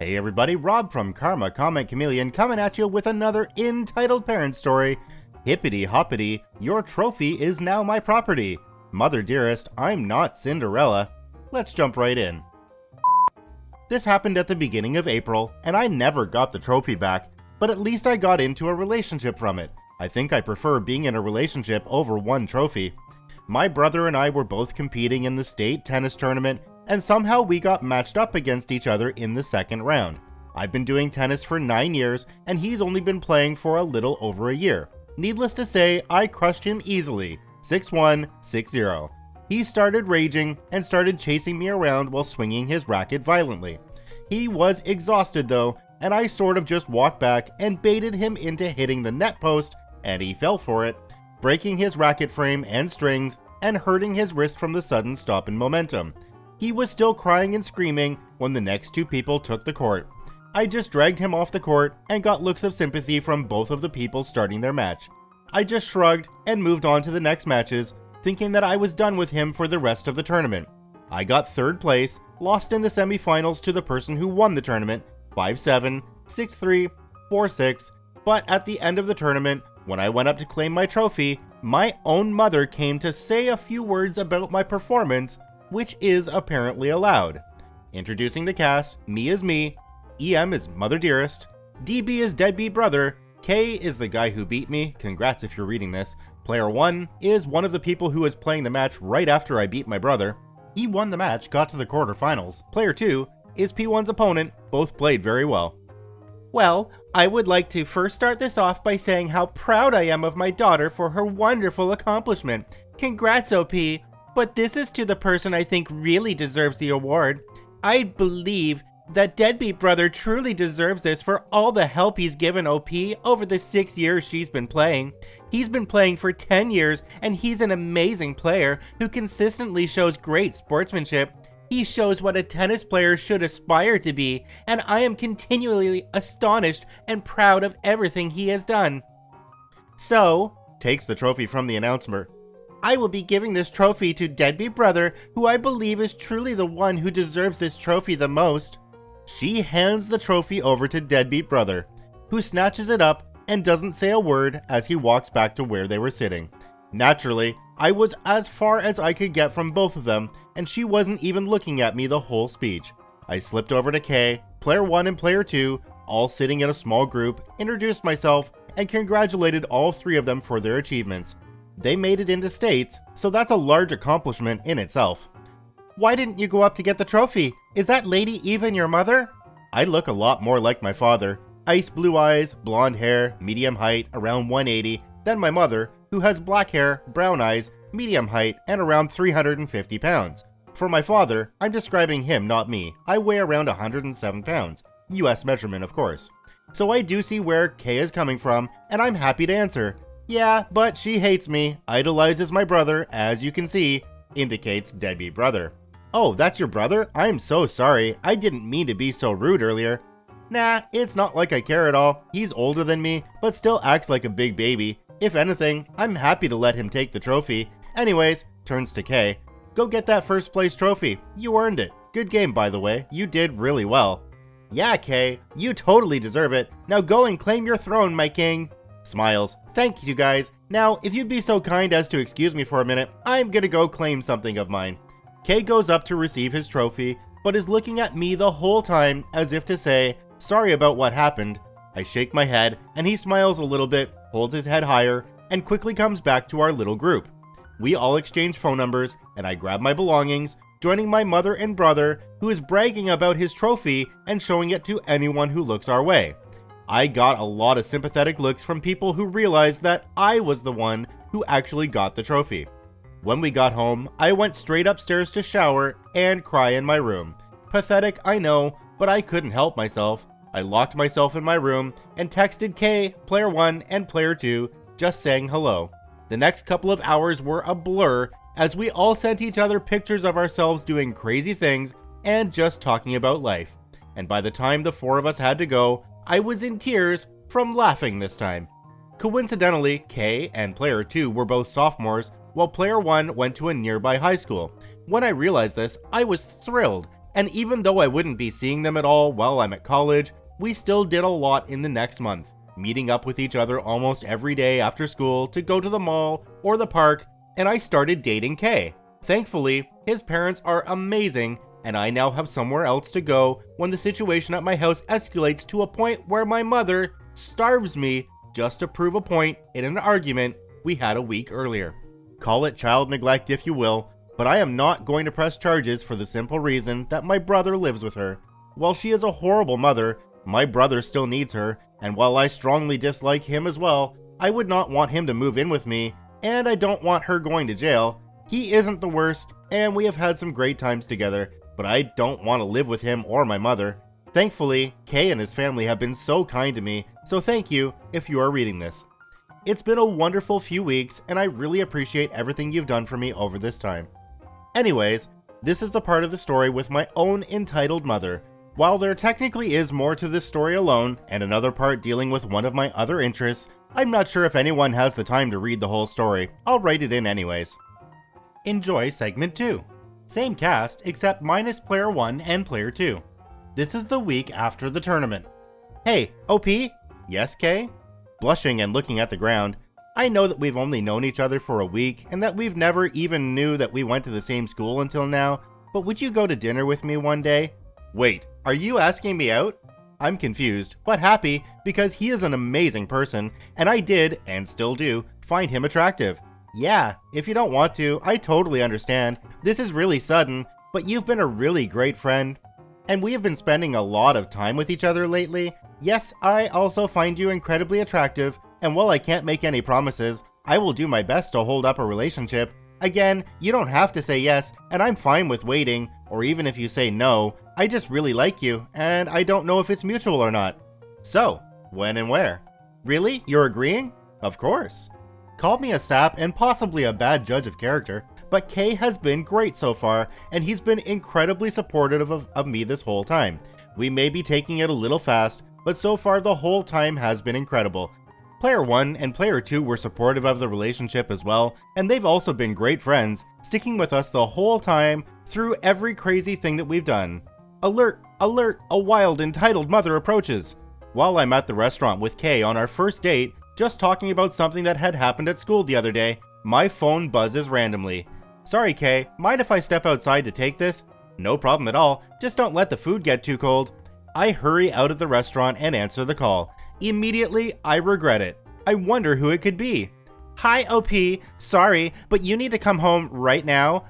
Hey everybody, Rob from Karma Comment Chameleon coming at you with another entitled parent story. Hippity hoppity, your trophy is now my property. Mother dearest, I'm not Cinderella. Let's jump right in. This happened at the beginning of April, and I never got the trophy back, but at least I got into a relationship from it. I think I prefer being in a relationship over one trophy. My brother and I were both competing in the state tennis tournament, and somehow we got matched up against each other in the second round. I've been doing tennis for 9 years, and he's only been playing for a little over a year. Needless to say, I crushed him easily, 6-1, 6-0. He started raging and started chasing me around while swinging his racket violently. He was exhausted though, and I sort of just walked back and baited him into hitting the net post, and he fell for it, breaking his racket frame and strings and hurting his wrist from the sudden stop in momentum. He was still crying and screaming when the next two people took the court. I just dragged him off the court and got looks of sympathy from both of the people starting their match. I just shrugged and moved on to the next matches, thinking that I was done with him for the rest of the tournament. I got third place, lost in the semifinals to the person who won the tournament, 5-7, 6-3, 4-6, but at the end of the tournament, when I went up to claim my trophy, my own mother came to say a few words about my performance, which is apparently allowed. Introducing the cast, me is me, EM is Mother Dearest, DB is Deadbeat Brother, K is the guy who beat me, congrats if you're reading this, Player 1 is one of the people who was playing the match right after I beat my brother, he won the match, got to the quarterfinals, Player 2 is P1's opponent, both played very well. Well, I would like to first start this off by saying how proud I am of my daughter for her wonderful accomplishment. Congrats, OP! But this is to the person I think really deserves the award. I believe that Deadbeat Brother truly deserves this for all the help he's given OP over the 6 years she's been playing. He's been playing for 10 years, and he's an amazing player who consistently shows great sportsmanship. He shows what a tennis player should aspire to be, and I am continually astonished and proud of everything he has done. So, takes the trophy from the announcer, I will be giving this trophy to Deadbeat Brother, who I believe is truly the one who deserves this trophy the most. She hands the trophy over to Deadbeat Brother, who snatches it up and doesn't say a word as he walks back to where they were sitting. Naturally, I was as far as I could get from both of them, and she wasn't even looking at me the whole speech. I slipped over to K, Player 1 and Player 2, all sitting in a small group, introduced myself, and congratulated all three of them for their achievements. They made it into states, so that's a large accomplishment in itself. Why didn't you go up to get the trophy? Is that Lady even your mother? I look a lot more like my father. Ice blue eyes, blonde hair, medium height, around 180, than my mother, who has black hair, brown eyes, medium height, and around 350 pounds. For my father, I'm describing him, not me. I weigh around 107 pounds. US measurement, of course. So I do see where Kay is coming from, and I'm happy to answer. Yeah, but she hates me, idolizes my brother, as you can see, indicates Deadbeat Brother. Oh, that's your brother? I'm so sorry. I didn't mean to be so rude earlier. Nah, it's not like I care at all. He's older than me, but still acts like a big baby. If anything, I'm happy to let him take the trophy. Anyways, turns to Kay. Go get that first place trophy. You earned it. Good game, by the way. You did really well. Yeah, Kay, you totally deserve it. Now go and claim your throne, my king. Smiles. Thank you guys. Now, if you'd be so kind as to excuse me for a minute, I'm gonna go claim something of mine. Kay goes up to receive his trophy, but is looking at me the whole time as if to say, sorry about what happened. I shake my head, and he smiles a little bit, holds his head higher, and quickly comes back to our little group. We all exchange phone numbers, and I grab my belongings, joining my mother and brother, who is bragging about his trophy and showing it to anyone who looks our way. I got a lot of sympathetic looks from people who realized that I was the one who actually got the trophy. When we got home, I went straight upstairs to shower and cry in my room. Pathetic, I know, but I couldn't help myself. I locked myself in my room and texted K, Player 1 and Player 2, just saying hello. The next couple of hours were a blur as we all sent each other pictures of ourselves doing crazy things and just talking about life. And by the time the four of us had to go, I was in tears from laughing this time. Coincidentally, K and Player 2 were both sophomores, while Player 1 went to a nearby high school. When I realized this, I was thrilled, And even though I wouldn't be seeing them at all while I'm at college, we still did a lot in the next month, meeting up with each other almost every day after school to go to the mall or the park, and I started dating Kay. Thankfully, his parents are amazing, and I now have somewhere else to go when the situation at my house escalates to a point where my mother starves me just to prove a point in an argument we had a week earlier. Call it child neglect if you will, but I am not going to press charges for the simple reason that my brother lives with her. While she is a horrible mother, my brother still needs her, and while I strongly dislike him as well, I would not want him to move in with me, and I don't want her going to jail. He isn't the worst, and we have had some great times together, but I don't want to live with him or my mother. Thankfully, Kay and his family have been so kind to me, so thank you if you are reading this. It's been a wonderful few weeks, and I really appreciate everything you've done for me over this time. Anyways, this is the part of the story with my own entitled mother. While there technically is more to this story alone, and another part dealing with one of my other interests, I'm not sure if anyone has the time to read the whole story. I'll write it in anyways. Enjoy segment 2. Same cast, except minus player 1 and player 2. This is the week after the tournament. Hey, OP? Yes, Kay? Blushing and looking at the ground. I know that we've only known each other for a week, and that we've never even knew that we went to the same school until now, but would you go to dinner with me one day? Wait, are you asking me out? I'm confused, but happy, because he is an amazing person, and I did, and still do, find him attractive. Yeah, if you don't want to, I totally understand. This is really sudden, but you've been a really great friend, and we have been spending a lot of time with each other lately. Yes, I also find you incredibly attractive, and while I can't make any promises, I will do my best to hold up a relationship. Again, you don't have to say yes, and I'm fine with waiting, or even if you say no. I just really like you, and I don't know if it's mutual or not. So, when and where? Really? You're agreeing? Of course. Call me a sap and possibly a bad judge of character, but Kay has been great so far, and he's been incredibly supportive of me this whole time. We may be taking it a little fast, but so far the whole time has been incredible. Player 1 and Player 2 were supportive of the relationship as well, and they've also been great friends, sticking with us the whole time through every crazy thing that we've done. Alert, alert, a wild entitled mother approaches. While I'm at the restaurant with Kay on our first date, just talking about something that had happened at school the other day, my phone buzzes randomly. Sorry Kay, mind if I step outside to take this? No problem at all, just don't let the food get too cold. I hurry out of the restaurant and answer the call. Immediately, I regret it. I wonder who it could be. Hi OP, sorry, but you need to come home right now.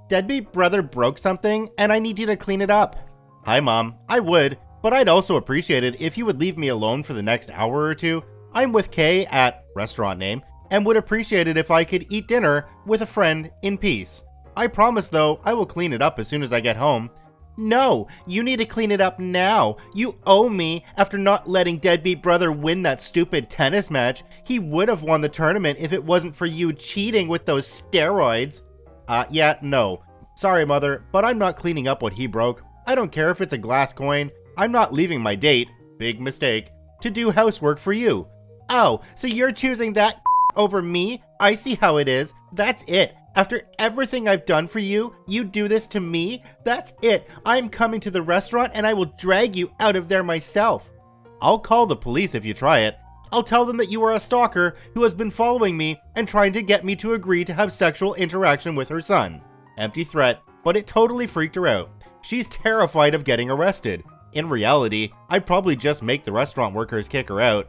Deadbeat brother broke something, and I need you to clean it up. Hi Mom, I would, but I'd also appreciate it if you would leave me alone for the next hour or two. I'm with Kay at restaurant name, and would appreciate it if I could eat dinner with a friend in peace. I promise though, I will clean it up as soon as I get home. No, you need to clean it up now. You owe me after not letting deadbeat brother win that stupid tennis match. He would have won the tournament if it wasn't for you cheating with those steroids. Yeah, no. Sorry, mother, but I'm not cleaning up what he broke. I don't care if it's a glass coin. I'm not leaving my date, big mistake, to do housework for you. Oh, so you're choosing that over me? I see how it is. That's it. After everything I've done for you, you do this to me? That's it. I'm coming to the restaurant and I will drag you out of there myself. I'll call the police if you try it. I'll tell them that you are a stalker who has been following me and trying to get me to agree to have sexual interaction with her son. Empty threat, but it totally freaked her out. She's terrified of getting arrested. In reality, I'd probably just make the restaurant workers kick her out.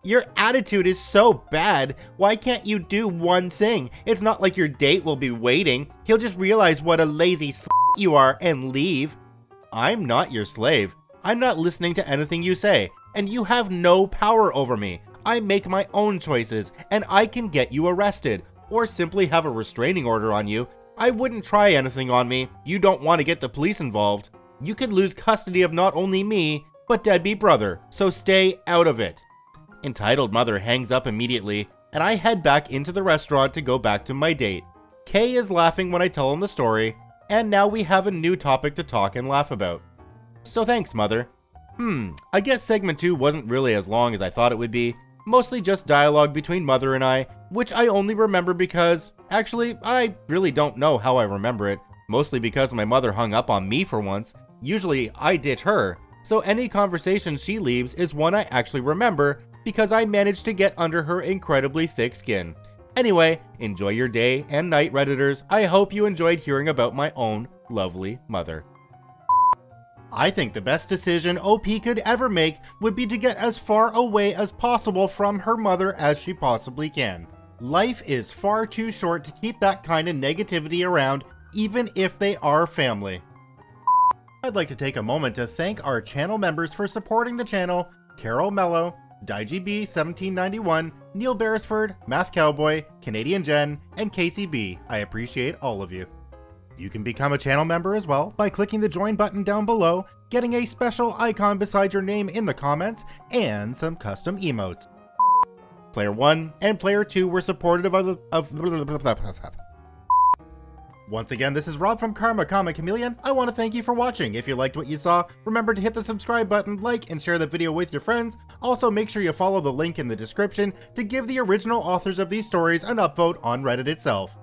Your attitude is so bad. Why can't you do one thing? It's not like your date will be waiting. He'll just realize what a lazy you are and leave. I'm not your slave. I'm not listening to anything you say, and you have no power over me. I make my own choices, and I can get you arrested, or simply have a restraining order on you. I wouldn't try anything on me. You don't want to get the police involved. You could lose custody of not only me, but deadbeat brother, so stay out of it. Entitled mother hangs up immediately, and I head back into the restaurant to go back to my date. Kay is laughing when I tell him the story, and now we have a new topic to talk and laugh about. So thanks, mother. I guess segment 2 wasn't really as long as I thought it would be, mostly just dialogue between mother and I, which I only remember because, actually, I really don't know how I remember it. mostly because my mother hung up on me for once. Usually I ditch her, so any conversation she leaves is one I actually remember because I managed to get under her incredibly thick skin. Anyway, enjoy your day and night, Redditors. I hope you enjoyed hearing about my own lovely mother. I think the best decision OP could ever make would be to get as far away as possible from her mother as she possibly can. Life is far too short to keep that kind of negativity around, even if they are family. I'd like to take a moment to thank our channel members for supporting the channel: Carol Mello, DaijiB1791, Neil Beresford, Math Cowboy, Canadian Jen, and Casey B. I appreciate all of you. You can become a channel member as well by clicking the join button down below, getting a special icon beside your name in the comments, and some custom emotes. Player 1 and Player 2 were supportive of Once again, this is Rob from Karma Comic Chameleon. I want to thank you for watching. If you liked what you saw, remember to hit the subscribe button, like, and share the video with your friends. Also, make sure you follow the link in the description to give the original authors of these stories an upvote on Reddit itself.